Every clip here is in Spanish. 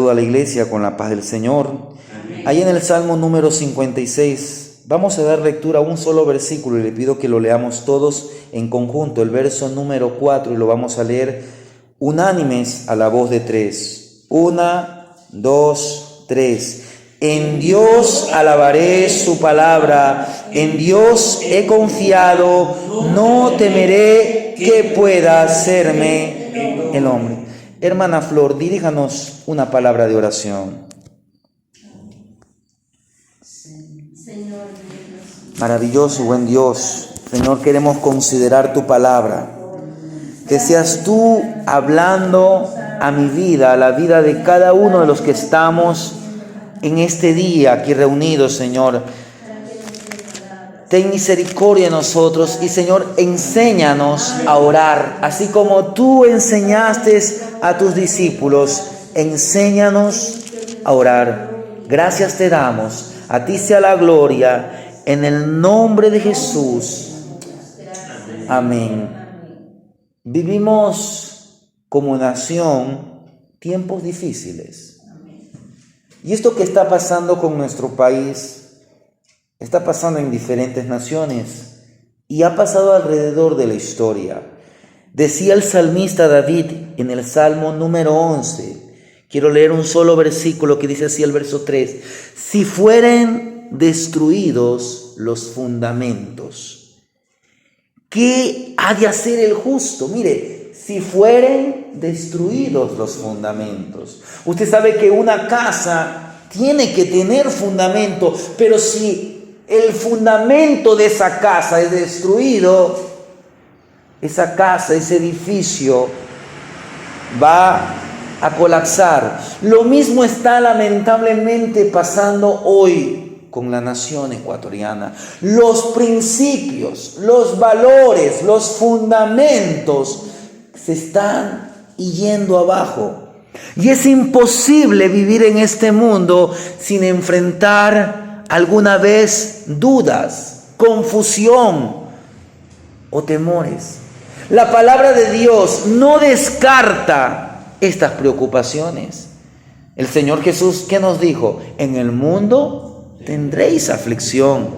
saludo a la iglesia con la paz del Señor. Amén. Ahí en el Salmo número 56, vamos a dar lectura a un solo versículo y le pido que lo leamos todos en conjunto, el verso número 4, y lo vamos a leer unánimes a la voz de 3. 1, 2, 3. En Dios alabaré su palabra, en Dios he confiado, no temeré que pueda hacerme el hombre. Hermana Flor, diríjanos una palabra de oración. Maravilloso, buen Dios. Señor, queremos considerar tu palabra. Que seas tú hablando a mi vida, a la vida de cada uno de los que estamos en este día aquí reunidos, Señor. Ten misericordia de nosotros y, Señor, enséñanos a orar, así como tú enseñaste a tus discípulos. Enséñanos a orar. Gracias te damos. A ti sea la gloria, en el nombre de Jesús. Amén. Vivimos como nación tiempos difíciles. Y esto que está pasando con nuestro país está pasando en diferentes naciones y ha pasado alrededor de la historia. Decía el salmista David en el Salmo número 11, quiero leer un solo versículo que dice así el verso 3, si fueren destruidos los fundamentos, ¿qué ha de hacer el justo? Mire, si fueren destruidos los fundamentos. Usted sabe que una casa tiene que tener fundamento, pero si el fundamento de esa casa es destruido, esa casa, ese edificio va a colapsar. Lo mismo está lamentablemente pasando hoy con la nación ecuatoriana. Los principios, los valores, los fundamentos se están yendo abajo. Y es imposible vivir en este mundo sin enfrentar alguna vez dudas, confusión o temores. La palabra de Dios no descarta estas preocupaciones. El Señor Jesús, ¿qué nos dijo? En el mundo tendréis aflicción.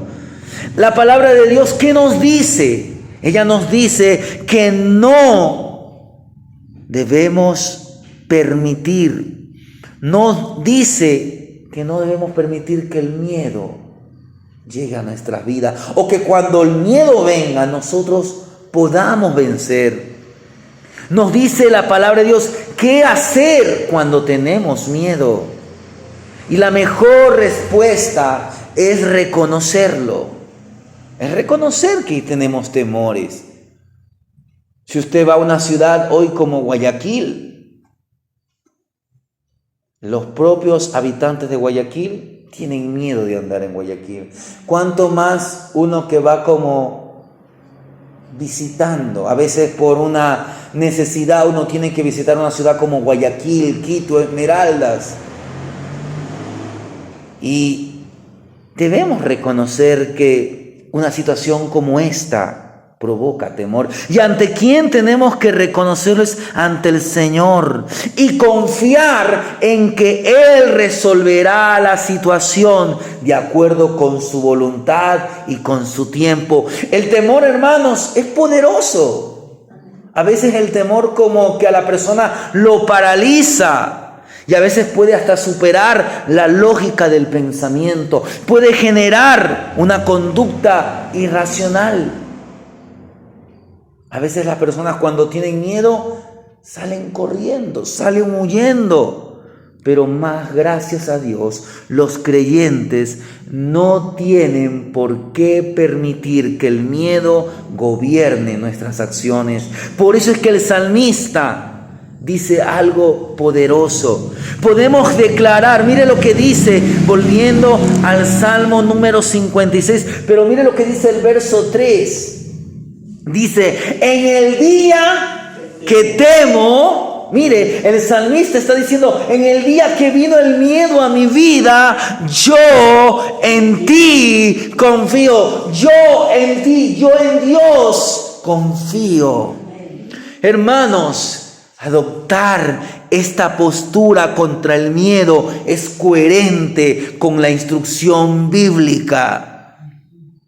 La palabra de Dios, ¿qué nos dice? Ella nos dice que no debemos permitir, nos dice que no debemos permitir que el miedo llegue a nuestras vidas o que cuando el miedo venga nosotros podamos vencer. Nos dice la palabra de Dios qué hacer cuando tenemos miedo. Y la mejor respuesta es reconocerlo. Es reconocer que tenemos temores. Si usted va a una ciudad hoy como Guayaquil, los propios habitantes de Guayaquil tienen miedo de andar en Guayaquil. Cuanto más uno que va como visitando. A veces por una necesidad uno tiene que visitar una ciudad como Guayaquil, Quito, Esmeraldas. Y debemos reconocer que una situación como esta provoca temor. ¿Y ante quién tenemos que reconocerlos? Ante el Señor. Y confiar en que Él resolverá la situación de acuerdo con su voluntad y con su tiempo. El temor, hermanos, es poderoso. A veces el temor como que a la persona lo paraliza. Y a veces puede hasta superar la lógica del pensamiento. Puede generar una conducta irracional. A veces las personas cuando tienen miedo salen corriendo, salen huyendo. Pero más gracias a Dios, los creyentes no tienen por qué permitir que el miedo gobierne nuestras acciones. Por eso es que el salmista dice algo poderoso. Podemos declarar, mire lo que dice, volviendo al Salmo número 56, pero mire lo que dice el verso 3. Dice, en el día que temo, mire, el salmista está diciendo, en el día que vino el miedo a mi vida, yo en ti confío, yo en ti, yo en Dios confío. Hermanos, Adoptar esta postura contra el miedo es coherente con la instrucción bíblica.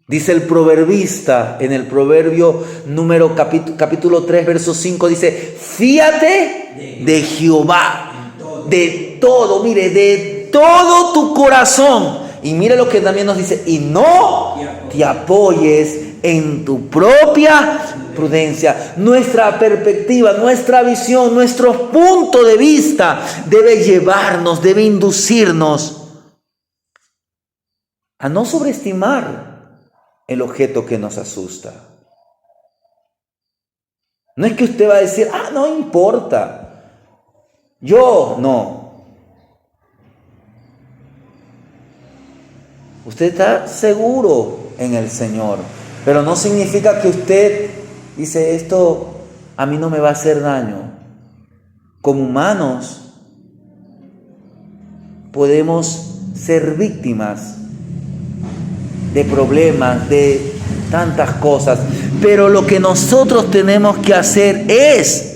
Dice el proverbista en el proverbio número capítulo 3, verso 5, dice: fíate de Jehová, de todo, mire, de todo tu corazón. Y mire lo que también nos dice: y no te apoyes en tu propia prudencia. Nuestra perspectiva, nuestra visión, nuestro punto de vista debe llevarnos, debe inducirnos a no sobreestimar el objeto que nos asusta. No es que usted va a decir: no importa, yo no. Usted está seguro en el Señor, pero no significa que usted dice: esto a mí no me va a hacer daño. Como humanos podemos ser víctimas de problemas, de tantas cosas, pero lo que nosotros tenemos que hacer es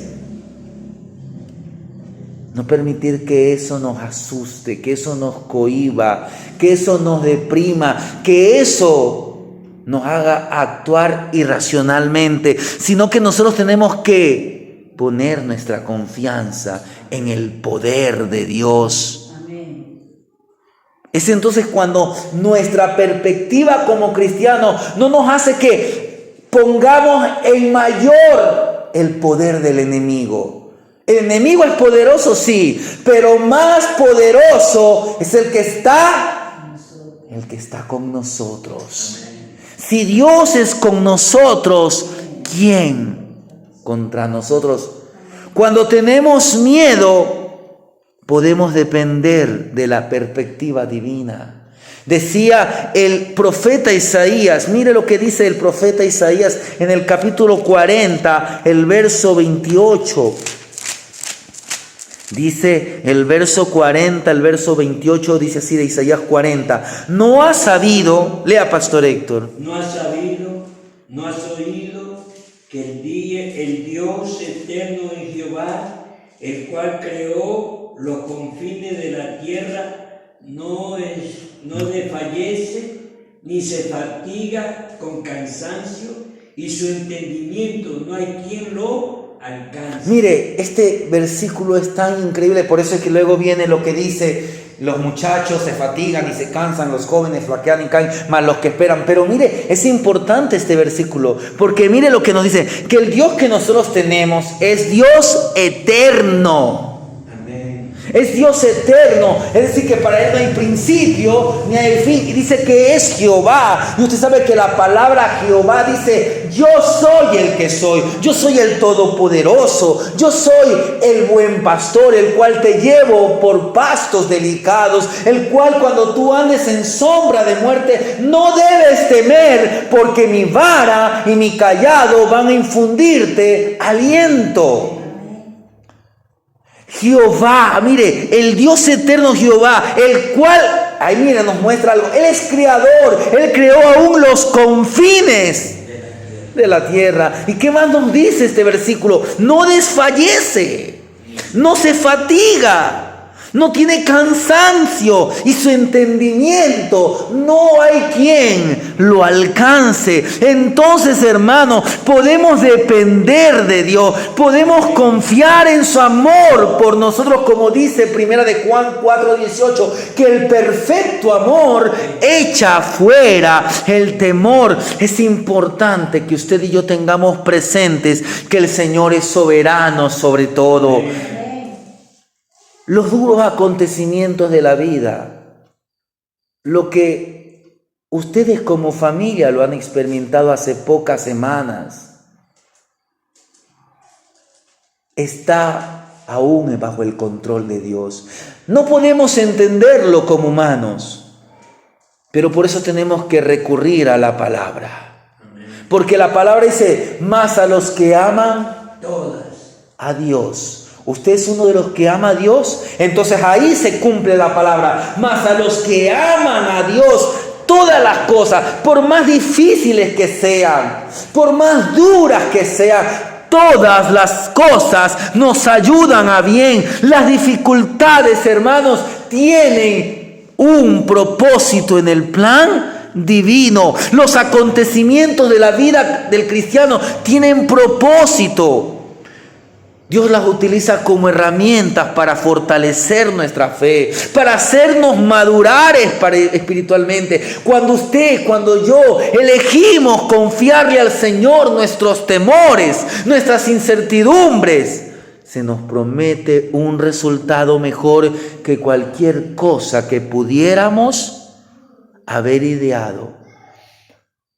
no permitir que eso nos asuste, que eso nos cohíba, que eso nos deprima, que eso nos haga actuar irracionalmente, sino que nosotros tenemos que poner nuestra confianza en el poder de Dios. Es entonces cuando nuestra perspectiva como cristianos no nos hace que pongamos en mayor el poder del enemigo. El enemigo es poderoso, sí, pero más poderoso es el que está con nosotros. Si Dios es con nosotros, ¿quién contra nosotros? Cuando tenemos miedo, podemos depender de la perspectiva divina. Decía el profeta Isaías, mire lo que dice el profeta Isaías en el capítulo 40, el verso 28. Dice el verso 40, el verso 28, dice así de Isaías 40. No has sabido, lea Pastor Héctor. No has sabido, no has oído que el Dios eterno es Jehová, el cual creó los confines de la tierra, no desfallece ni se fatiga con cansancio, y su entendimiento no hay quien lo alcance. Mire, este versículo es tan increíble, por eso es que luego viene lo que dice: los muchachos se fatigan y se cansan, los jóvenes flaquean y caen, más los que esperan. Pero mire, es importante este versículo, porque mire lo que nos dice: que el Dios que nosotros tenemos es Dios eterno. Es Dios eterno, es decir, que para Él no hay principio ni hay fin. Y dice que es Jehová. Y usted sabe que la palabra Jehová dice: yo soy el que soy, yo soy el todopoderoso, yo soy el buen pastor, el cual te llevo por pastos delicados, el cual cuando tú andes en sombra de muerte no debes temer, porque mi vara y mi cayado van a infundirte aliento. Jehová, mire, el Dios eterno Jehová, el cual, ahí mire, nos muestra algo. Él es creador, Él creó aún los confines de la tierra. ¿Y qué más nos dice este versículo? No desfallece, no se fatiga, no tiene cansancio, y su entendimiento no hay quien lo alcance. Entonces, hermano, podemos depender de Dios, podemos confiar en su amor por nosotros, como dice 1 de Juan 4:18, que el perfecto amor echa fuera el temor. Es importante que usted y yo tengamos presentes que el Señor es soberano sobre todo. Los duros acontecimientos de la vida, lo que ustedes como familia lo han experimentado hace pocas semanas, está aún bajo el control de Dios. No podemos entenderlo como humanos, pero por eso tenemos que recurrir a la palabra. Porque la palabra dice: más a los que aman a Dios. ¿Usted es uno de los que ama a Dios? Entonces ahí se cumple la palabra. Mas a los que aman a Dios, todas las cosas, por más difíciles que sean, por más duras que sean, todas las cosas nos ayudan a bien. Las dificultades, hermanos, tienen un propósito en el plan divino. Los acontecimientos de la vida del cristiano tienen propósito. Dios las utiliza como herramientas para fortalecer nuestra fe, para hacernos madurar espiritualmente. Cuando usted, cuando yo elegimos confiarle al Señor nuestros temores, nuestras incertidumbres, se nos promete un resultado mejor que cualquier cosa que pudiéramos haber ideado.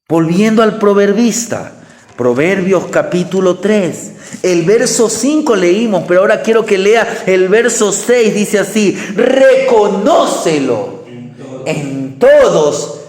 Volviendo al proverbista, Proverbios capítulo 3, el verso 5 leímos, pero ahora quiero que lea el verso 6, dice así: reconócelo en todos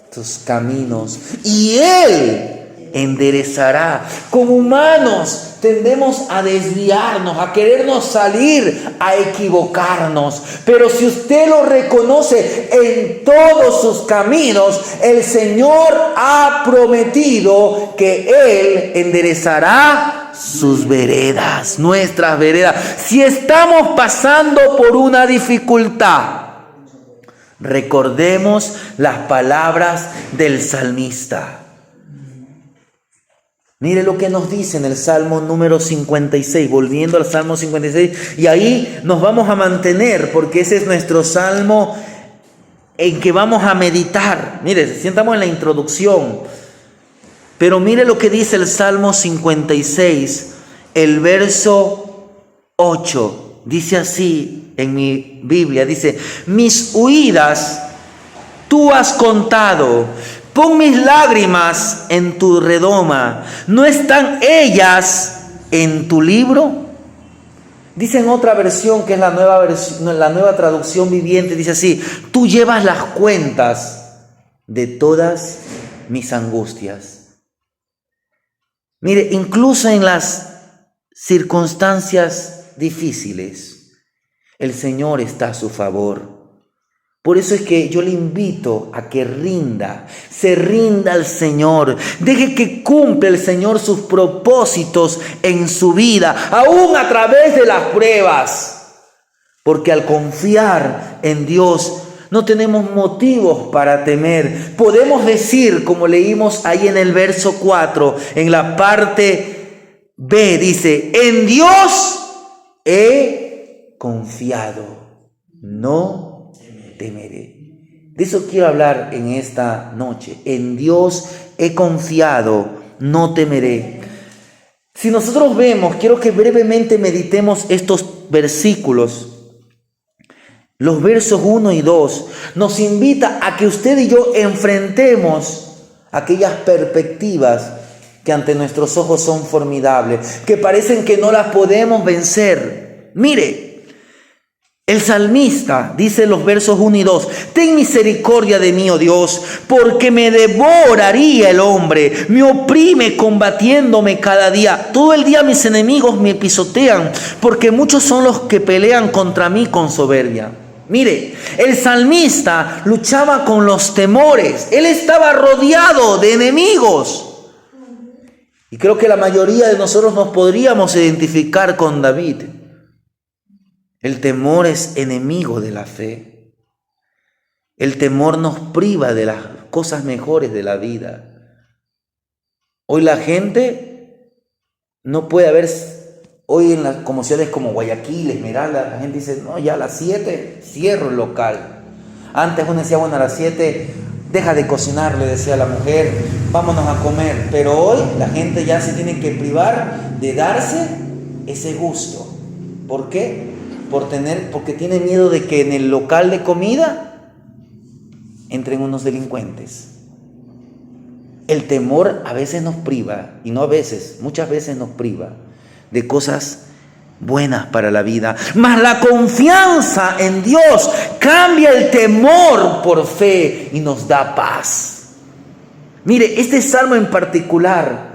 tus caminos y Él enderezará. Como humanos tendemos a desviarnos, a querernos salir, a equivocarnos. Pero si usted lo reconoce en todos sus caminos, el Señor ha prometido que Él enderezará sus veredas, nuestras veredas. Si estamos pasando por una dificultad, recordemos las palabras del salmista. Mire lo que nos dice en el Salmo número 56, volviendo al Salmo 56, y ahí nos vamos a mantener porque ese es nuestro Salmo en que vamos a meditar. Mire, sientamos en la introducción, pero mire lo que dice el Salmo 56, el verso 8, dice así en mi Biblia, dice: mis huidas tú has contado, pon mis lágrimas en tu redoma, ¿no están ellas en tu libro? Dice en otra versión, que es la nueva traducción viviente, dice así: tú llevas las cuentas de todas mis angustias. Mire, incluso en las circunstancias difíciles, el Señor está a su favor. Por eso es que yo le invito a que se rinda al Señor. Deje que cumpla el Señor sus propósitos en su vida, aún a través de las pruebas. Porque al confiar en Dios no tenemos motivos para temer. Podemos decir, como leímos ahí en el verso 4, en la parte B, dice: en Dios he confiado, no temeré. De eso quiero hablar en esta noche. En Dios he confiado, no temeré. Si nosotros vemos, quiero que brevemente meditemos estos versículos. Los versos 1 y 2 nos invita a que usted y yo enfrentemos aquellas perspectivas que ante nuestros ojos son formidables, que parecen que no las podemos vencer. Mire, el salmista dice en los versos 1 y 2: ten misericordia de mí, oh Dios, porque me devoraría el hombre, me oprime combatiéndome cada día. Todo el día mis enemigos me pisotean, porque muchos son los que pelean contra mí con soberbia. Mire, el salmista luchaba con los temores. Él estaba rodeado de enemigos. Y creo que la mayoría de nosotros nos podríamos identificar con David. El temor es enemigo de la fe. El temor nos priva de las cosas mejores de la vida. Hoy la gente no puede haber, hoy en las como ciudades como Guayaquil, Esmeralda, la gente dice: no, ya a las 7 cierro el local. Antes uno decía: bueno, a las 7 deja de cocinar, le decía a la mujer, vámonos a comer. Pero hoy la gente ya se tiene que privar de darse ese gusto. ¿Por qué? Porque tiene miedo de que en el local de comida entren unos delincuentes. El temor a veces nos priva, y no a veces, muchas veces nos priva de cosas buenas para la vida. Mas la confianza en Dios cambia el temor por fe y nos da paz. Mire, este salmo en particular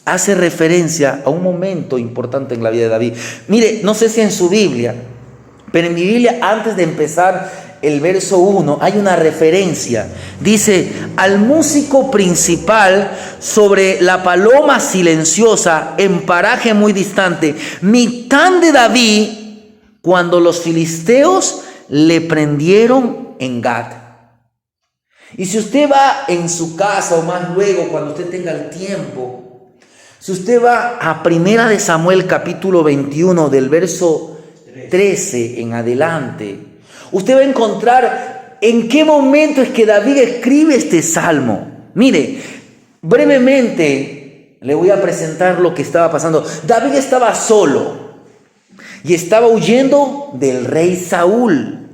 hace referencia a un momento importante en la vida de David. Mire, no sé si en su Biblia, pero en mi Biblia, antes de empezar el verso 1, hay una referencia. Dice, al músico principal sobre la paloma silenciosa en paraje muy distante, Mictán de David, cuando los filisteos le prendieron en Gat. Y si usted va en su casa o más luego, cuando usted tenga el tiempo, si usted va a 1 de Samuel capítulo 21 del verso 13 en adelante, usted va a encontrar en qué momento es que David escribe este salmo. Mire, brevemente le voy a presentar lo que estaba pasando. David estaba solo y estaba huyendo del rey Saúl.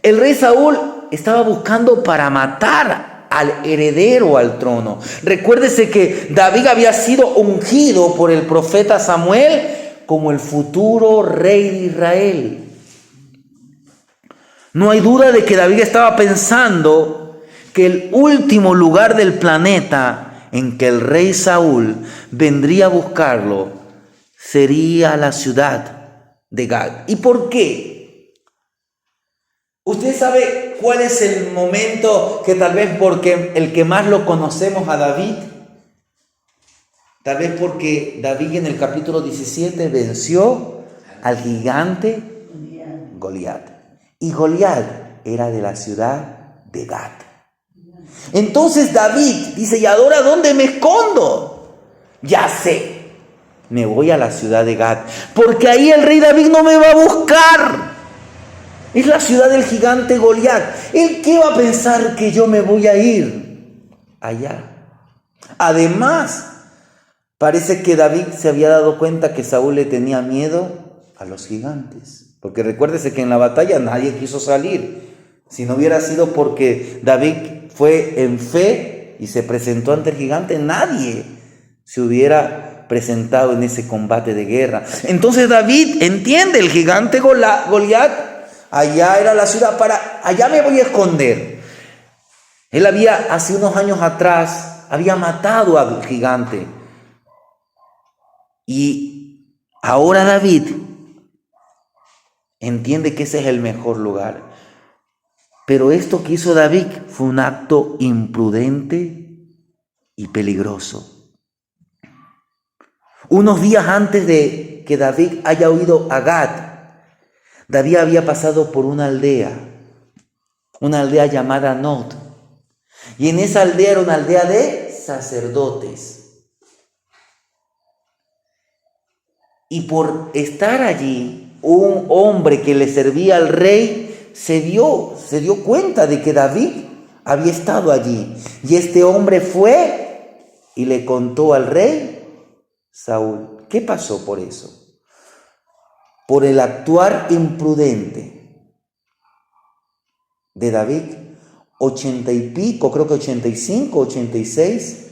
El rey Saúl estaba buscando para matar al heredero al trono. Recuérdese que David había sido ungido por el profeta Samuel como el futuro rey de Israel. No hay duda de que David estaba pensando que el último lugar del planeta en que el rey Saúl vendría a buscarlo sería la ciudad de Gad. ¿Y por qué? ¿Usted sabe cuál es el momento que tal vez porque el que más lo conocemos a David? Tal vez porque David en el capítulo 17 venció al gigante Goliat. Y Goliat era de la ciudad de Gat. Entonces David dice, ¿y ahora dónde me escondo? Ya sé, me voy a la ciudad de Gat, porque ahí el rey David no me va a buscar. Es la ciudad del gigante Goliat. ¿Él qué va a pensar que yo me voy a ir allá? Además, parece que David se había dado cuenta que Saúl le tenía miedo a los gigantes. Porque recuérdese que en la batalla nadie quiso salir. Si no hubiera sido porque David fue en fe y se presentó ante el gigante, nadie se hubiera presentado en ese combate de guerra. Entonces David entiende, el gigante Goliat, allá era la ciudad, allá me voy a esconder. Él había, hace unos años atrás, había matado al gigante. Y ahora David entiende que ese es el mejor lugar. Pero esto que hizo David fue un acto imprudente y peligroso. Unos días antes de que David haya huido a Gad, David había pasado por una aldea llamada Nod. Y en esa aldea era una aldea de sacerdotes. Y por estar allí, un hombre que le servía al rey se dio cuenta de que David había estado allí. Y este hombre fue y le contó al rey Saúl. ¿Qué pasó por eso? Por el actuar imprudente de David. 80 y pico, creo que 85, 86,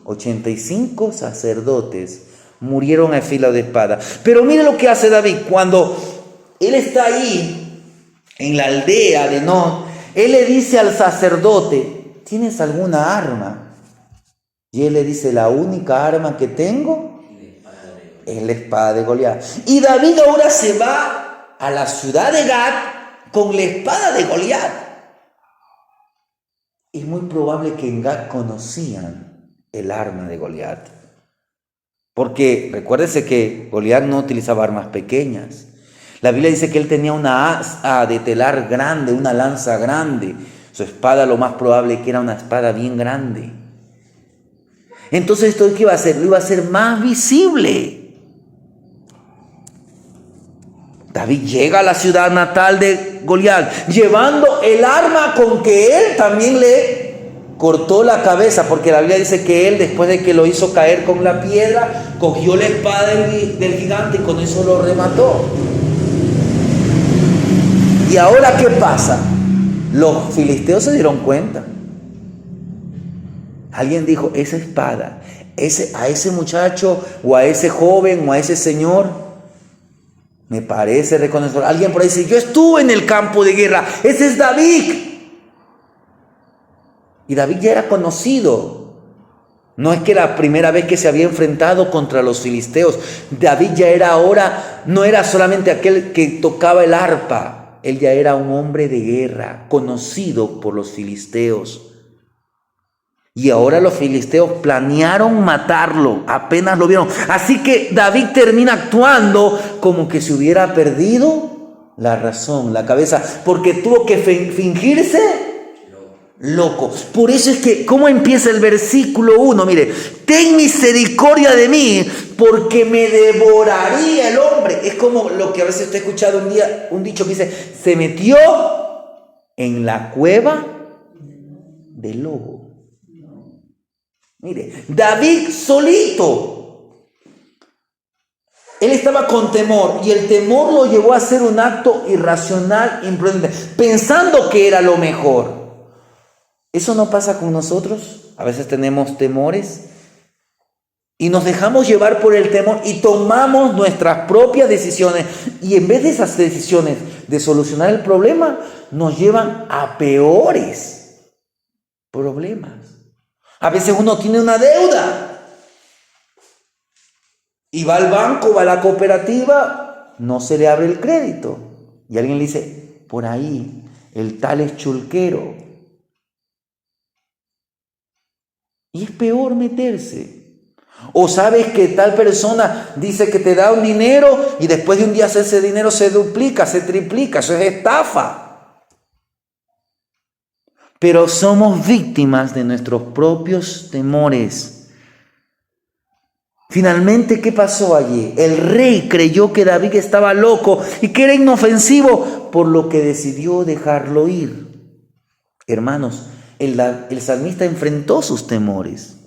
85 sacerdotes murieron a filo de espada. Pero mire lo que hace David cuando él está ahí en la aldea de Nod. Él le dice al sacerdote, ¿tienes alguna arma? Y él le dice, la única arma que tengo es la espada de Goliat. Y David ahora se va a la ciudad de Gat con la espada de Goliat. Es muy probable que en Gat conocían el arma de Goliat. Porque recuérdese que Goliat no utilizaba armas pequeñas. La Biblia dice que él tenía una asa de telar grande, una lanza grande. Su espada lo más probable que era una espada bien grande. Entonces esto ¿qué iba a hacer? Lo iba a hacer más visible. David llega a la ciudad natal de Goliat, llevando el arma con que él también le cortó la cabeza, porque la Biblia dice que él, después de que lo hizo caer con la piedra, cogió la espada del gigante y con eso lo remató. Y ahora ¿qué pasa? Los filisteos se dieron cuenta. Alguien dijo, esa espada, a ese muchacho o a ese joven o a ese señor, me parece reconocer. Alguien por ahí dice, yo estuve en el campo de guerra, ese es David. Y David ya era conocido. No es que la primera vez que se había enfrentado contra los filisteos. David ya era ahora, no era solamente aquel que tocaba el arpa. él ya era un hombre de guerra, conocido por los filisteos. Y ahora los filisteos planearon matarlo, apenas lo vieron. Así que David termina actuando como que se hubiera perdido la razón, la cabeza, porque tuvo que fingirse loco. Por eso es que, ¿cómo empieza el versículo 1? Mire, ten misericordia de mí, porque me devoraría el hombre. Es como lo que a veces te he escuchado un dicho que dice, se metió en la cueva del lobo. Mire, David solito, él estaba con temor y el temor lo llevó a hacer un acto irracional, imprudente, pensando que era lo mejor. ¿Eso no pasa con nosotros? A veces tenemos temores y nos dejamos llevar por el temor y tomamos nuestras propias decisiones, y en vez de esas decisiones de solucionar el problema, nos llevan a peores problemas. A veces uno tiene una deuda y va al banco, va a la cooperativa, no se le abre el crédito. Y alguien le dice, por ahí, el tal es chulquero. Y es peor meterse. O sabes que tal persona dice que te da un dinero y después de un día ese dinero se duplica, se triplica. Eso es estafa. Pero somos víctimas de nuestros propios temores. Finalmente, ¿qué pasó allí? El rey creyó que David estaba loco y que era inofensivo, por lo que decidió dejarlo ir. Hermanos, el salmista enfrentó sus temores.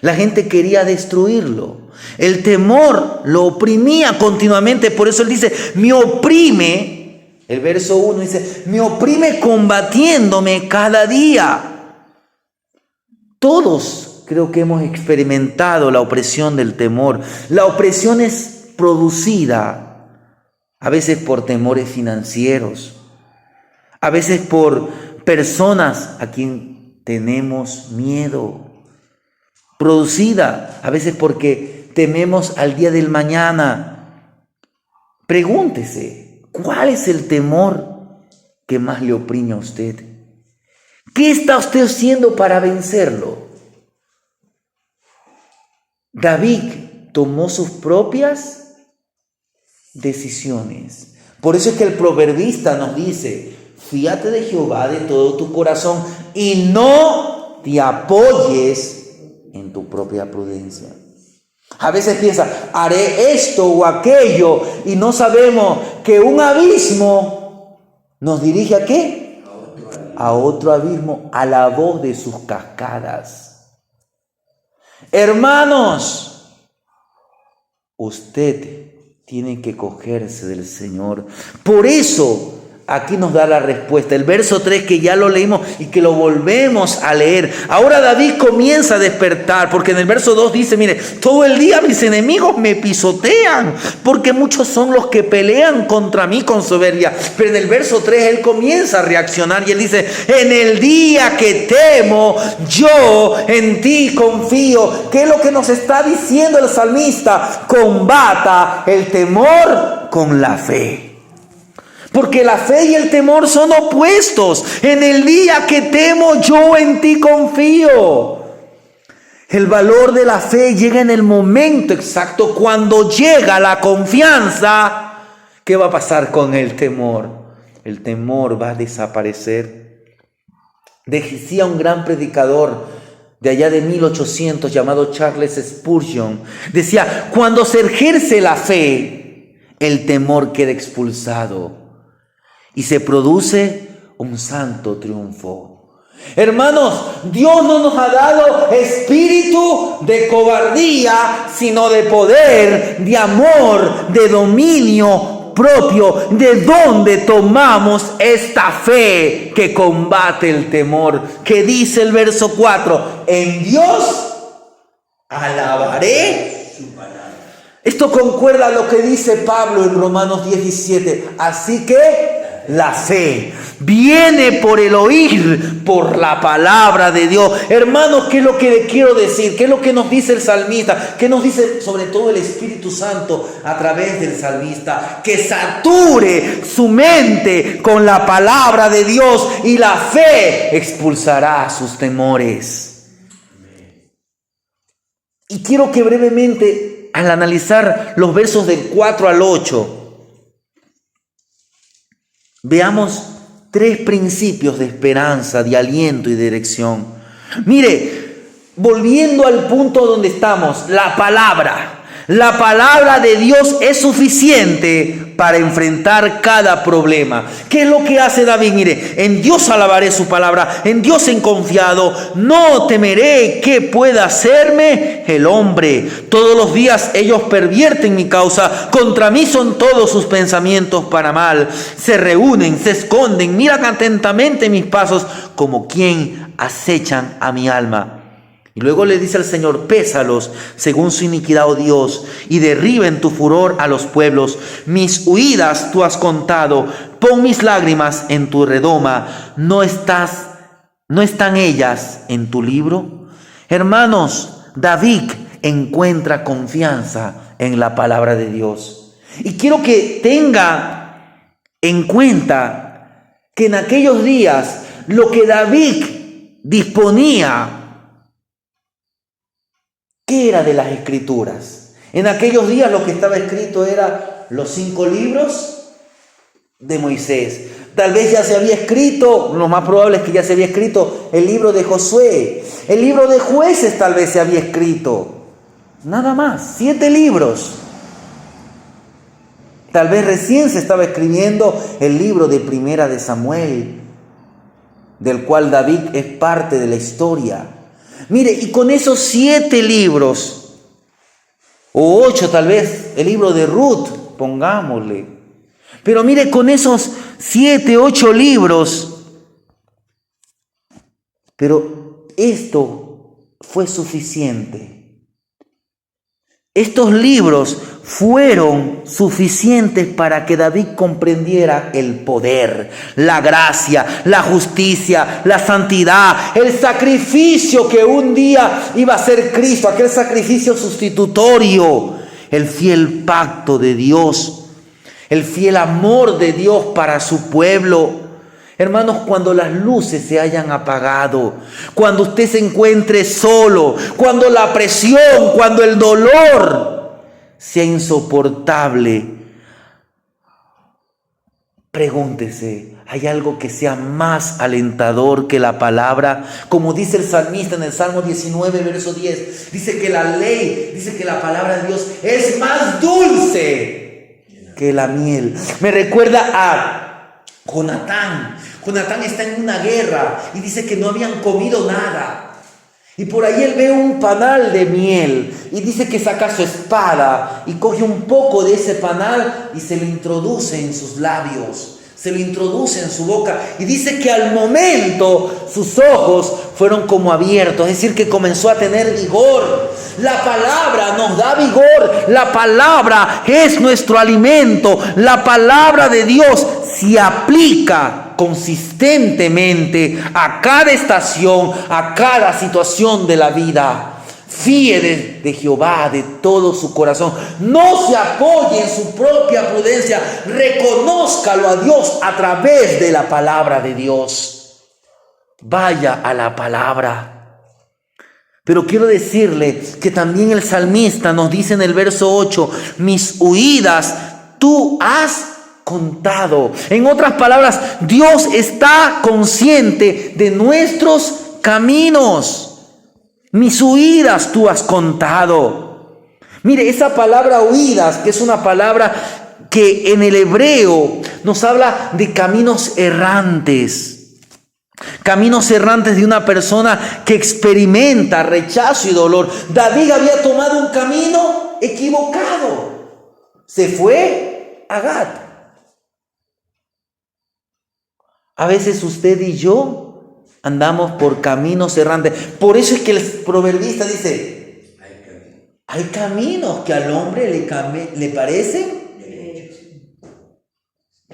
La gente quería destruirlo. El temor lo oprimía continuamente. Por eso él dice, me oprime. El verso 1 dice, me oprime combatiéndome cada día. Todos creo que hemos experimentado la opresión del temor. La opresión es producida a veces por temores financieros, a veces por personas a quien tenemos miedo, producida a veces porque tememos al día del mañana. Pregúntese, ¿cuál es el temor que más le oprime a usted? ¿Qué está usted haciendo para vencerlo? David tomó sus propias decisiones. Por eso es que el proverbista nos dice, fíate de Jehová de todo tu corazón y no te apoyes en tu propia prudencia. A veces piensa, haré esto o aquello, y no sabemos que un abismo nos dirige ¿a qué? A otro abismo, a la voz de sus cascadas. Hermanos, usted tiene que cogerse del Señor. Por eso aquí nos da la respuesta. El verso 3 que ya lo leímos y que lo volvemos a leer. Ahora David comienza a despertar, porque en el verso 2 dice, mire, todo el día mis enemigos me pisotean, porque muchos son los que pelean contra mí con soberbia. Pero en el verso 3 él comienza a reaccionar y él dice, en el día que temo, yo en ti confío. ¿Qué es lo que nos está diciendo el salmista? Combata el temor con la fe. Porque la fe y el temor son opuestos. En el día que temo, yo en ti confío. El valor de la fe llega en el momento exacto. Cuando llega la confianza, ¿qué va a pasar con el temor? El temor va a desaparecer. Decía un gran predicador de allá de 1800 llamado Charles Spurgeon. Decía, cuando se ejerce la fe, el temor queda expulsado. Y se produce un santo triunfo. Hermanos, Dios no nos ha dado espíritu de cobardía, sino de poder, de amor, de dominio propio. ¿De dónde tomamos esta fe que combate el temor? Que dice el verso 4, en Dios alabaré su palabra. Esto concuerda a lo que dice Pablo en Romanos 17. Así que La fe viene por el oír, por la palabra de Dios. Hermanos, ¿qué es lo que le quiero decir? ¿Qué es lo que nos dice el salmista? ¿Qué nos dice sobre todo el Espíritu Santo a través del salmista? Que sature su mente con la palabra de Dios y la fe expulsará sus temores. Y quiero que brevemente, al analizar los versos del 4 al 8, veamos 3 principios de esperanza, de aliento y de dirección. Mire, volviendo al punto donde estamos, la palabra de Dios es suficiente para enfrentar cada problema. ¿Qué es lo que hace David? Mire, en Dios alabaré su palabra, en Dios he confiado, no temeré qué pueda hacerme el hombre. Todos los días ellos pervierten mi causa, contra mí son todos sus pensamientos para mal. Se reúnen, se esconden, miran atentamente mis pasos, como quien acechan a mi alma. Y luego le dice al Señor: pésalos según su iniquidad, oh Dios, y derriba en tu furor a los pueblos. Mis huidas tú has contado, pon mis lágrimas en tu redoma. ¿No están ellas en tu libro? Hermanos, David encuentra confianza en la palabra de Dios. Y quiero que tenga en cuenta que en aquellos días lo que David disponía, ¿qué era de las Escrituras? En aquellos días lo que estaba escrito era los 5 libros de Moisés. Tal vez ya se había escrito, lo más probable es que ya se había escrito el libro de Josué. El libro de Jueces tal vez se había escrito. Nada más, 7 libros. Tal vez recién se estaba escribiendo el libro de Primera de Samuel, del cual David es parte de la historia. Mire, y con esos 7 libros, o 8 tal vez, el libro de Ruth, pongámosle. Pero mire, con esos 7, 8 libros, pero esto fue suficiente. Estos libros fueron suficientes para que David comprendiera el poder, la gracia, la justicia, la santidad, el sacrificio que un día iba a ser Cristo, aquel sacrificio sustitutorio, el fiel pacto de Dios, el fiel amor de Dios para su pueblo. Hermanos, cuando las luces se hayan apagado, cuando usted se encuentre solo, cuando la presión, cuando el dolor sea insoportable, pregúntese, ¿hay algo que sea más alentador que la palabra? Como dice el salmista en el Salmo 19, verso 10, dice que la ley, dice que la palabra de Dios es más dulce que la miel. Me recuerda a Jonatán. Jonatán está en una guerra y dice que no habían comido nada. Y por ahí él ve un panal de miel y dice que saca su espada y coge un poco de ese panal y se lo introduce en sus labios, se lo introduce en su boca. Y dice que al momento sus ojos fueron como abiertos, es decir, que comenzó a tener vigor. La palabra nos da vigor, la palabra es nuestro alimento, la palabra de Dios se aplica consistentemente a cada estación, a cada situación de la vida. Fíe de Jehová de todo su corazón. No se apoye en su propia prudencia. Reconózcalo a Dios a través de la palabra de Dios. Vaya a la palabra. Pero quiero decirle que también el salmista nos dice en el verso 8: mis huidas tú has contado. En otras palabras, Dios está consciente de nuestros caminos. Mis huidas tú has contado. Mire, esa palabra huidas, que es una palabra que en el hebreo nos habla de caminos errantes. Caminos errantes de una persona que experimenta rechazo y dolor. David había tomado un camino equivocado. Se fue a Gat. A veces usted y yo andamos por caminos errantes. Por eso es que el proverbista dice: hay caminos que al hombre le parecen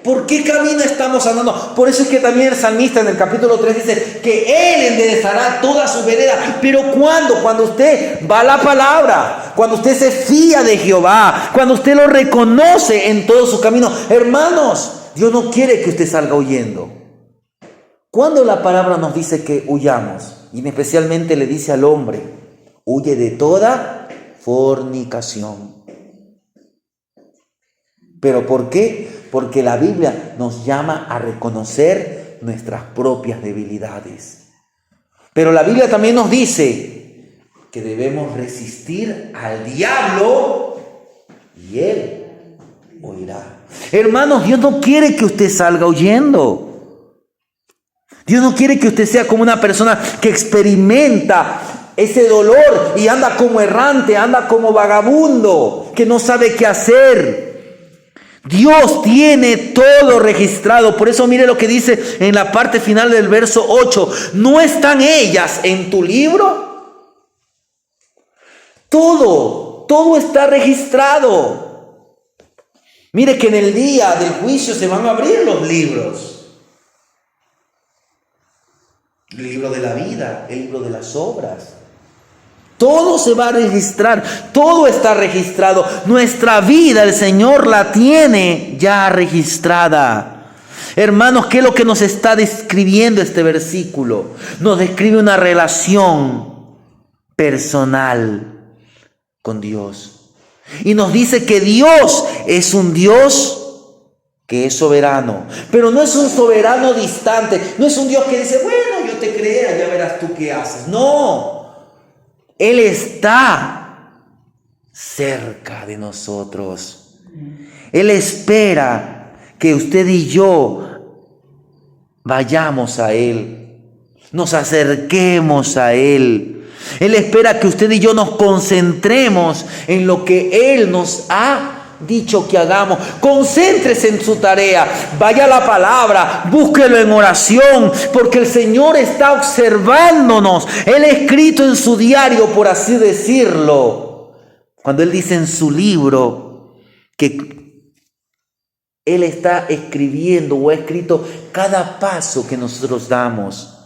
¿Por qué camino estamos andando? Por eso es que también el salmista en el capítulo 3 dice que Él enderezará toda su vereda. ¿Pero cuándo? Cuando usted va a la palabra, cuando usted se fía de Jehová, cuando usted lo reconoce en todo su camino. Hermanos, Dios no quiere que usted salga huyendo. Cuando la palabra nos dice que huyamos, y especialmente le dice al hombre, huye de toda fornicación. ¿Pero por qué? Porque la Biblia nos llama a reconocer nuestras propias debilidades. Pero la Biblia también nos dice que debemos resistir al diablo y él huirá. Hermanos, Dios no quiere que usted salga huyendo. Dios no quiere que usted sea como una persona que experimenta ese dolor y anda como errante, anda como vagabundo, que no sabe qué hacer. Dios tiene todo registrado. Por eso mire lo que dice en la parte final del verso 8. ¿No están ellas en tu libro? Todo está registrado. Mire que en el día del juicio se van a abrir los libros. El libro de la vida, el libro de las obras. Todo se va a registrar, todo está registrado. Nuestra vida el Señor la tiene ya registrada. Hermanos, ¿qué es lo que nos está describiendo este versículo? Nos describe una relación personal con Dios. Y nos dice que Dios es un Dios que es soberano. Pero no es un soberano distante. No es un Dios que dice, bueno, yo te creeré, ya verás tú qué haces. No. Él está cerca de nosotros. Él espera que usted y yo vayamos a Él, nos acerquemos a Él. Él espera que usted y yo nos concentremos en lo que Él nos ha dicho que hagamos. Concéntrese en su tarea, vaya a la palabra, búsquelo en oración, porque el Señor está observándonos. Él ha escrito en su diario, por así decirlo, cuando Él dice en su libro que Él está escribiendo o ha escrito cada paso que nosotros damos.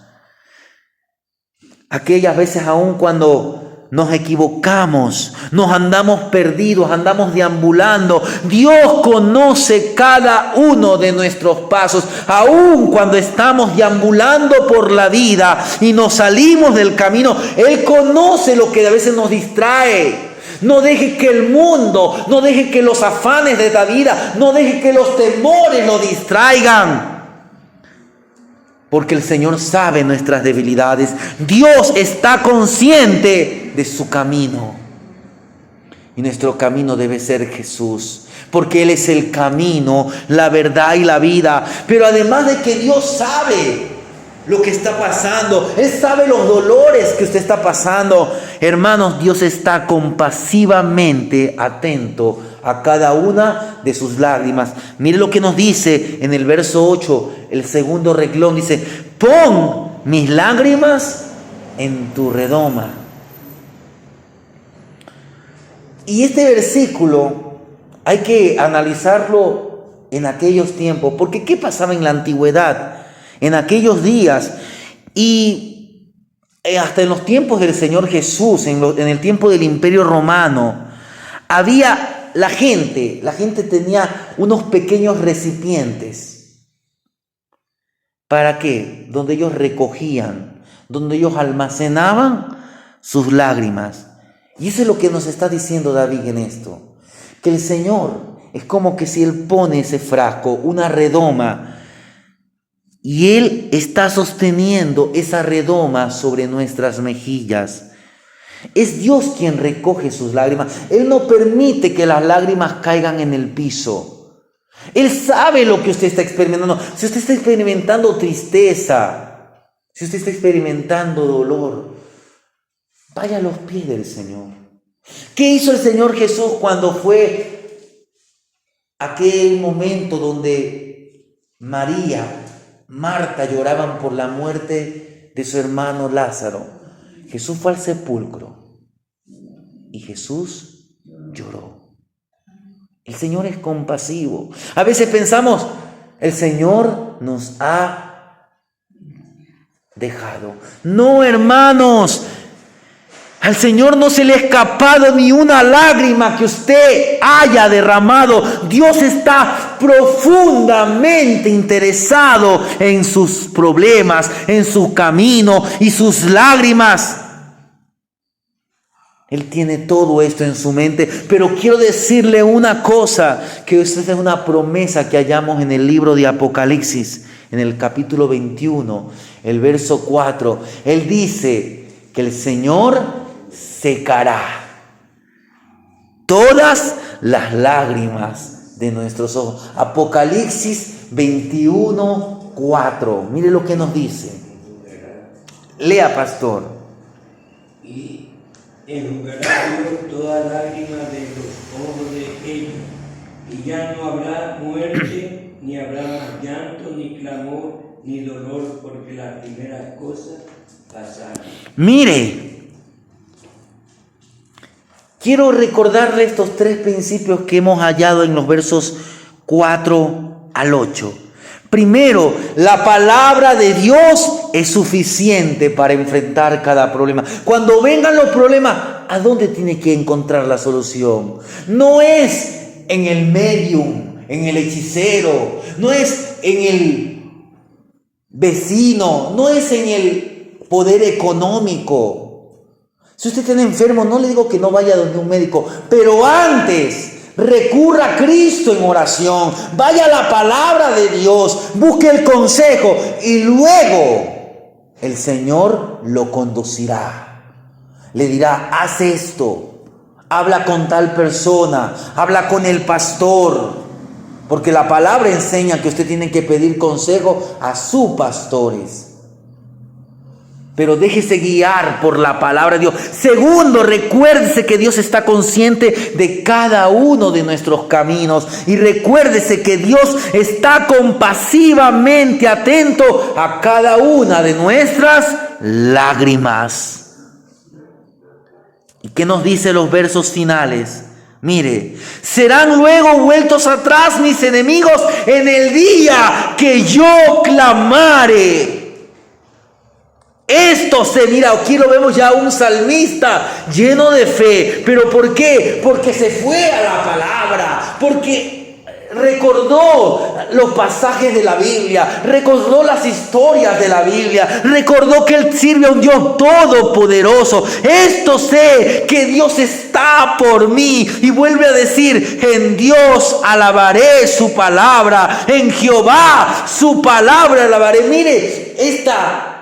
Aquellas veces aún cuando nos equivocamos, nos andamos perdidos, andamos deambulando. Dios conoce cada uno de nuestros pasos. Aun cuando estamos deambulando por la vida y nos salimos del camino, Él conoce lo que a veces nos distrae. No deje que el mundo, no deje que los afanes de esta vida, no deje que los temores lo distraigan. Porque el Señor sabe nuestras debilidades. Dios está consciente de su camino. Y nuestro camino debe ser Jesús. Porque Él es el camino, la verdad y la vida. Pero además de que Dios sabe lo que está pasando, Él sabe los dolores que usted está pasando. Hermanos, Dios está compasivamente atento a cada una de sus lágrimas. Mire lo que nos dice en el verso 8, el segundo renglón, dice: pon mis lágrimas en tu redoma. Y este versículo hay que analizarlo en aquellos tiempos, porque ¿qué pasaba en la antigüedad? En aquellos días y hasta en los tiempos del Señor Jesús, en el tiempo del Imperio Romano, había la gente tenía unos pequeños recipientes. ¿Para qué? Donde ellos recogían, donde ellos almacenaban sus lágrimas. Y eso es lo que nos está diciendo David en esto. Que el Señor es como que si Él pone ese frasco, una redoma, y Él está sosteniendo esa redoma sobre nuestras mejillas. Es Dios quien recoge sus lágrimas. Él no permite que las lágrimas caigan en el piso. Él sabe lo que usted está experimentando. Si usted está experimentando tristeza, si usted está experimentando dolor, vaya a los pies del Señor. ¿Qué hizo el Señor Jesús cuando fue aquel momento donde Marta lloraban por la muerte de su hermano Lázaro? Jesús fue al sepulcro y Jesús lloró. El Señor es compasivo. A veces pensamos, el Señor nos ha dejado. No, hermanos, al Señor no se le ha escapado ni una lágrima que usted haya derramado. Dios está profundamente interesado en sus problemas, en su camino y sus lágrimas. Él tiene todo esto en su mente, pero quiero decirle una cosa, que esta es una promesa que hallamos en el libro de Apocalipsis, en el capítulo 21, el verso 4. Él dice que el Señor secará todas las lágrimas de nuestros ojos. Apocalipsis 21, 4. Mire lo que nos dice. Lea, pastor. Y enjugará Dios toda lágrima de los ojos de ellos, y ya no habrá muerte, ni habrá más llanto, ni clamor, ni dolor, porque las primeras cosas pasaron. Mire, quiero recordarle estos tres principios que hemos hallado en los versos 4 al 8. Primero, la palabra de Dios es suficiente para enfrentar cada problema. Cuando vengan los problemas, ¿a dónde tiene que encontrar la solución? No es en el medium, en el hechicero, no es en el vecino, no es en el poder económico. Si usted está enfermo, no le digo que no vaya donde un médico, pero antes recurra a Cristo en oración, vaya a la palabra de Dios, busque el consejo y luego el Señor lo conducirá. Le dirá, haz esto, habla con tal persona, habla con el pastor, porque la palabra enseña que usted tiene que pedir consejo a sus pastores. Pero déjese guiar por la palabra de Dios. Segundo, recuérdese que Dios está consciente de cada uno de nuestros caminos. Y recuérdese que Dios está compasivamente atento a cada una de nuestras lágrimas. ¿Y qué nos dice los versos finales? Mire, serán luego vueltos atrás mis enemigos en el día que yo clamare. Esto se mira, aquí lo vemos ya un salmista lleno de fe. ¿Pero por qué? Porque se fue a la palabra, porque recordó los pasajes de la Biblia, recordó las historias de la Biblia, recordó que Él sirve a un Dios todopoderoso. Esto sé que Dios está por mí, y vuelve a decir, en Dios alabaré su palabra, en Jehová su palabra alabaré. Mire, esta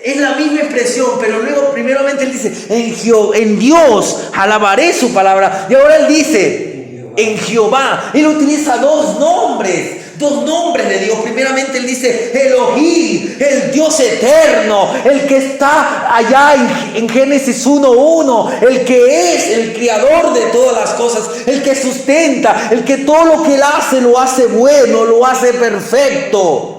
es la misma expresión, pero luego primeramente él dice, en Dios alabaré su palabra. Y ahora él dice, en Jehová. Él utiliza dos nombres de Dios. Primeramente él dice Elohim, el Dios eterno, el que está allá en Génesis 1:1, el que es el creador de todas las cosas, el que sustenta, el que todo lo que él hace lo hace bueno, lo hace perfecto.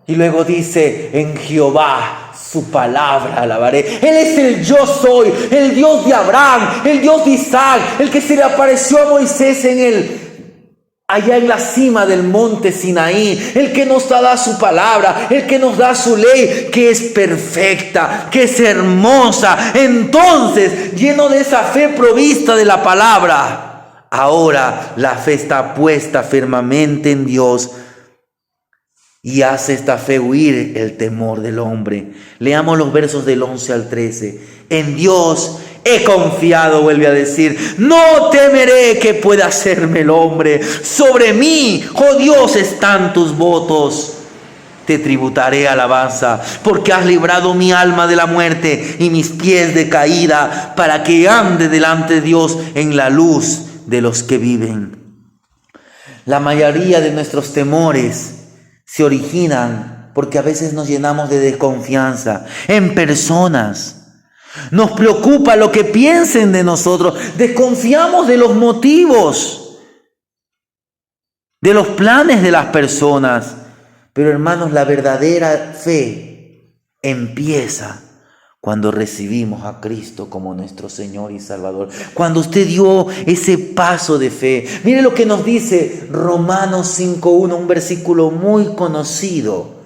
Y luego dice, en Jehová su palabra alabaré. Él es el yo soy, el Dios de Abraham, el Dios de Isaac, el que se le apareció a Moisés allá en la cima del monte Sinaí, el que nos da su palabra, el que nos da su ley, que es perfecta, que es hermosa. Entonces, lleno de esa fe provista de la palabra, ahora la fe está puesta firmemente en Dios, y hace esta fe huir el temor del hombre. Leamos los versos del 11 al 13. En Dios he confiado, vuelve a decir, no temeré que pueda hacerme el hombre. Sobre mí, oh Dios, están tus votos. Te tributaré alabanza, porque has librado mi alma de la muerte y mis pies de caída, para que ande delante de Dios en la luz de los que viven. La mayoría de nuestros temores se originan porque a veces nos llenamos de desconfianza en personas. Nos preocupa lo que piensen de nosotros. Desconfiamos de los motivos, de los planes de las personas. Pero hermanos, la verdadera fe empieza cuando recibimos a Cristo como nuestro Señor y Salvador. Cuando usted dio ese paso de fe. Mire lo que nos dice Romanos 5:1, un versículo muy conocido.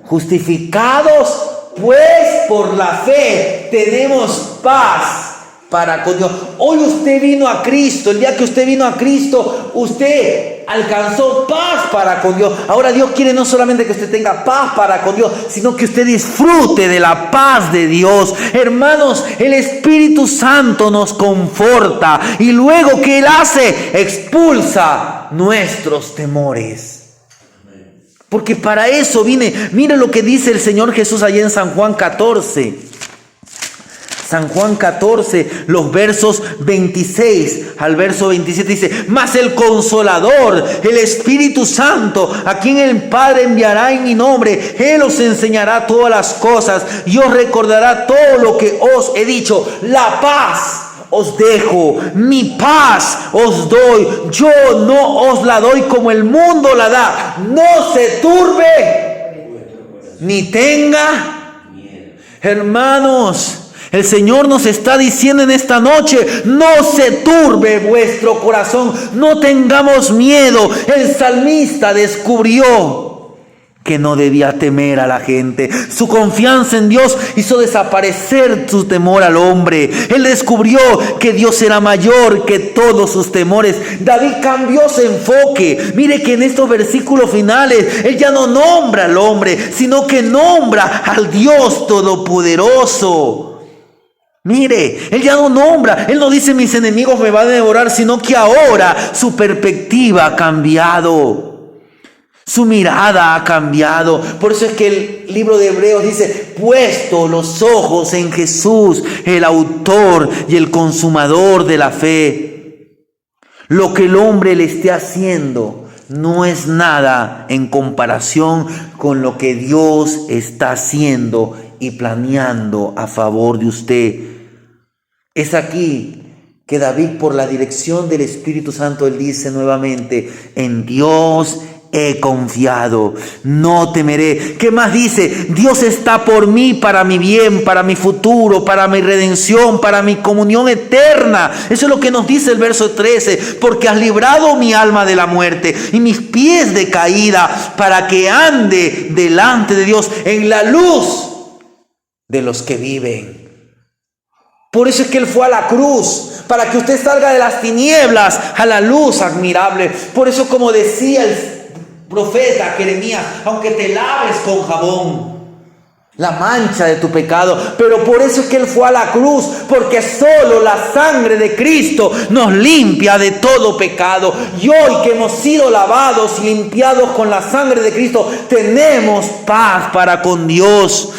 Justificados pues por la fe tenemos paz para con Dios. Hoy usted vino a Cristo. El día que usted vino a Cristo, usted alcanzó paz para con Dios. Ahora Dios quiere no solamente que usted tenga paz para con Dios, sino que usted disfrute de la paz de Dios. Hermanos, el Espíritu Santo nos conforta y luego ¿qué Él hace? Expulsa nuestros temores. Porque para eso vine. Mire lo que dice el Señor Jesús allá en San Juan 14. San Juan 14, los versos 26 al verso 27 dice: mas el Consolador, el Espíritu Santo, a quien el Padre enviará en mi nombre, Él os enseñará todas las cosas y os recordará todo lo que os he dicho. La paz os dejo, mi paz os doy. Yo no os la doy como el mundo la da. No se turbe ni tenga miedo. Hermanos, el Señor nos está diciendo en esta noche: no se turbe vuestro corazón, no tengamos miedo. El salmista descubrió que no debía temer a la gente. Su confianza en Dios hizo desaparecer su temor al hombre. Él descubrió que Dios era mayor que todos sus temores. David cambió su enfoque. Mire que en estos versículos finales él ya no nombra al hombre, sino que nombra al Dios Todopoderoso. Mire, Él ya no nombra, Él no dice mis enemigos me van a devorar, sino que ahora su perspectiva ha cambiado. Su mirada ha cambiado. Por eso es que el libro de Hebreos dice: puesto los ojos en Jesús, el autor y el consumador de la fe. Lo que el hombre le esté haciendo no es nada en comparación con lo que Dios está haciendo y planeando a favor de usted. Es aquí que David, por la dirección del Espíritu Santo, él dice nuevamente: en Dios he confiado, no temeré. ¿Qué más dice? Dios está por mí, para mi bien, para mi futuro, para mi redención, para mi comunión eterna. Eso es lo que nos dice el verso 13. Porque has librado mi alma de la muerte y mis pies de caída, para que ande delante de Dios en la luz de los que viven. Por eso es que Él fue a la cruz, para que usted salga de las tinieblas a la luz admirable. Por eso, como decía el profeta Jeremías: aunque te laves con jabón, la mancha de tu pecado. Pero por eso es que Él fue a la cruz, porque solo la sangre de Cristo nos limpia de todo pecado. Y hoy que hemos sido lavados y limpiados con la sangre de Cristo, tenemos paz para con Dios.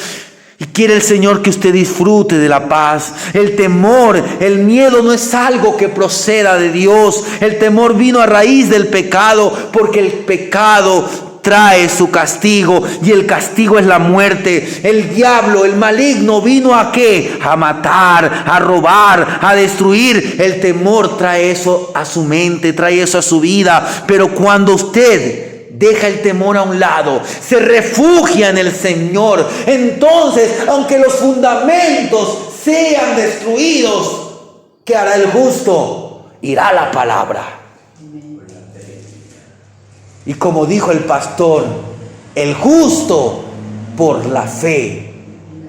Y quiere el Señor que usted disfrute de la paz. El temor, el miedo no es algo que proceda de Dios. El temor vino a raíz del pecado, porque el pecado trae su castigo y el castigo es la muerte. El diablo, el maligno, vino a ¿qué? A matar, a robar, a destruir. El temor trae eso a su mente, trae eso a su vida. Pero cuando usted deja el temor a un lado, se refugia en el Señor, entonces, aunque los fundamentos sean destruidos, ¿qué hará el justo? Irá a la palabra. Y como dijo el pastor: el justo por la fe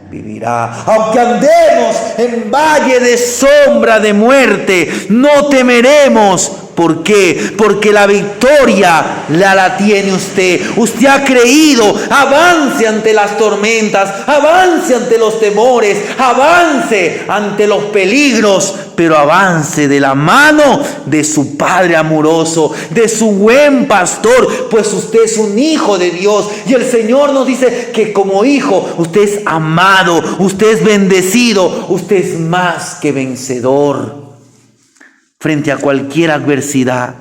vivirá. Aunque andemos en valle de sombra de muerte, no temeremos. ¿Por qué? Porque la victoria la tiene usted. Usted ha creído. Avance ante las tormentas, avance ante los temores, avance ante los peligros, pero avance de la mano de su Padre amoroso, de su buen pastor, pues usted es un hijo de Dios. Y el Señor nos dice que como hijo usted es amado, usted es bendecido, usted es más que vencedor. Frente a cualquier adversidad,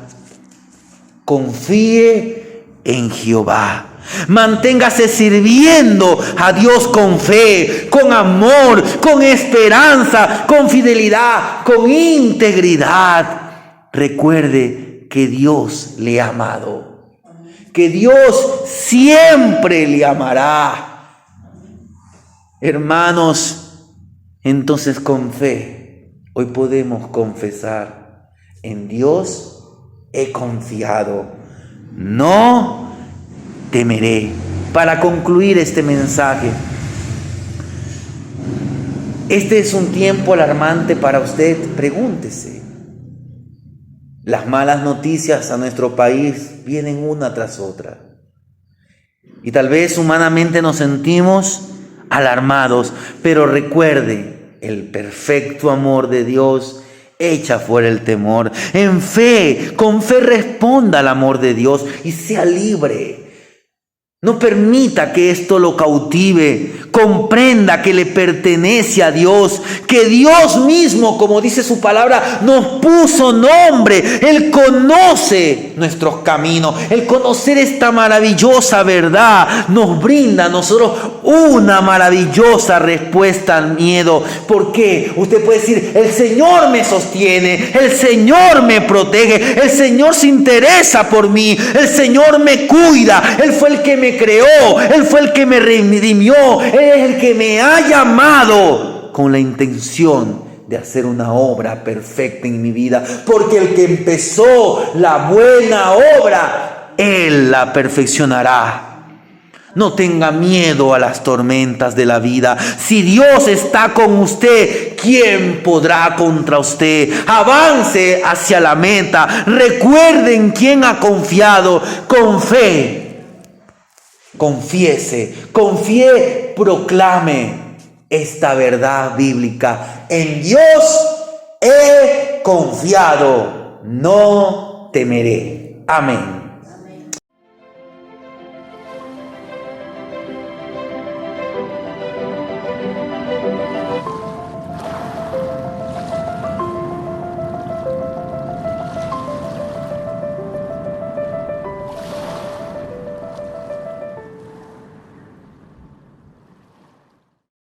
confíe en Jehová. Manténgase sirviendo a Dios con fe, con amor, con esperanza, con fidelidad, con integridad. Recuerde que Dios le ha amado, que Dios siempre le amará. Hermanos, entonces con fe, hoy podemos confesar, en Dios he confiado, no temeré. Para concluir este mensaje, este es un tiempo alarmante para usted. Pregúntese. Las malas noticias a nuestro país vienen una tras otra. Y tal vez humanamente nos sentimos alarmados, pero recuerde, el perfecto amor de Dios echa fuera el temor. En fe, con fe responda al amor de Dios y sea libre. No permita que esto lo cautive. Comprenda que le pertenece a Dios, que Dios mismo, como dice su palabra, nos puso nombre. Él conoce nuestros caminos. El conocer esta maravillosa verdad nos brinda a nosotros una maravillosa respuesta al miedo. ¿Por qué? Usted puede decir, el Señor me sostiene, el Señor me protege, el Señor se interesa por mí, el Señor me cuida, Él fue el que me creó, Él fue el que me redimió, Él es el que me ha llamado con la intención de hacer una obra perfecta en mi vida, porque el que empezó la buena obra, Él la perfeccionará. No tenga miedo a las tormentas de la vida. Si Dios está con usted, ¿quién podrá contra usted? Avance hacia la meta. Recuerden quién ha confiado. Con fe, confiese, confíe, proclame esta verdad bíblica. En Dios he confiado, no temeré. Amén.